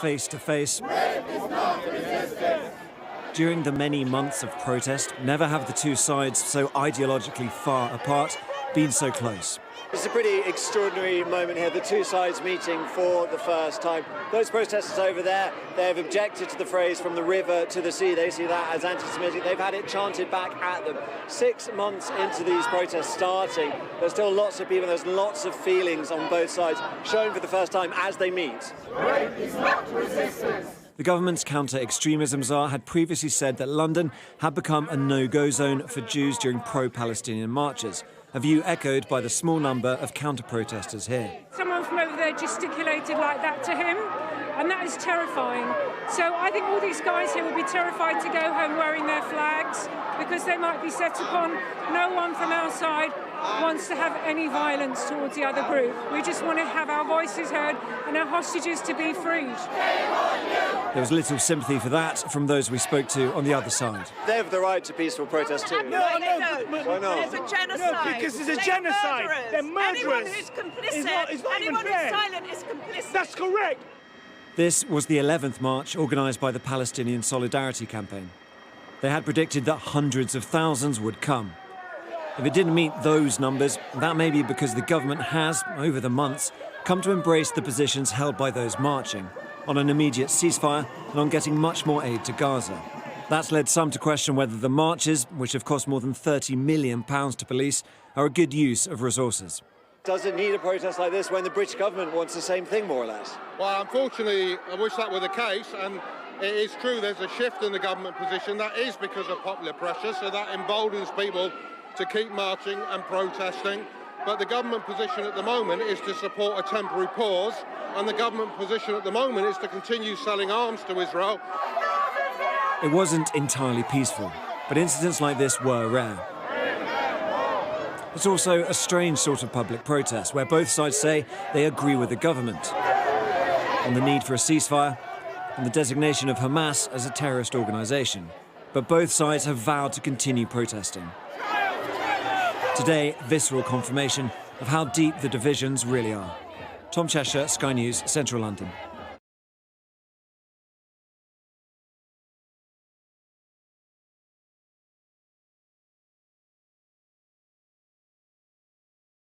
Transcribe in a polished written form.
face to face. During the many months of protest, never have the two sides, so ideologically far apart, been so close. It's a pretty extraordinary moment here, the two sides meeting for the first time. Those protesters over there, they have objected to the phrase "from the river to the sea." They see that as anti-Semitic. They've had it chanted back at them. 6 months into these protests starting, there's still lots of people, there's lots of feelings on both sides shown for the first time as they meet. Rape is not resistance. The government's counter-extremism czar had previously said that London had become a no-go zone for Jews during pro-Palestinian marches, a view echoed by the small number of counter-protesters here. Someone from over there gesticulated like that to him, and that is terrifying. So I think all these guys here will be terrified to go home wearing their flags because they might be set upon. No one from our side wants to have any violence towards the other group. We just want to have our voices heard and our hostages to be freed. There was little sympathy for that from those we spoke to on the other side. They have the right to peaceful protest too. No, Why not? There's a genocide. No, because it's a genocide. They're murderers. Anyone who's complicit, anyone who's silent is complicit. That's correct. This was the 11th march organised by the Palestinian Solidarity Campaign. They had predicted that hundreds of thousands would come. If it didn't meet those numbers, that may be because the government has, over the months, come to embrace the positions held by those marching, on an immediate ceasefire and on getting much more aid to Gaza. That's led some to question whether the marches, which have cost more than £30 million to police, are a good use of resources. Does it need a protest like this when the British government wants the same thing, more or less? Well, unfortunately, I wish that were the case, and it is true there's a shift in the government position. That is because of popular pressure, so that emboldens people to keep marching and protesting. But the government position at the moment is to support a temporary pause, and the government position at the moment is to continue selling arms to Israel. It wasn't entirely peaceful, but incidents like this were rare. It's also a strange sort of public protest where both sides say they agree with the government on the need for a ceasefire and the designation of Hamas as a terrorist organisation. But both sides have vowed to continue protesting. Today, visceral confirmation of how deep the divisions really are. Tom Cheshire, Sky News, Central London.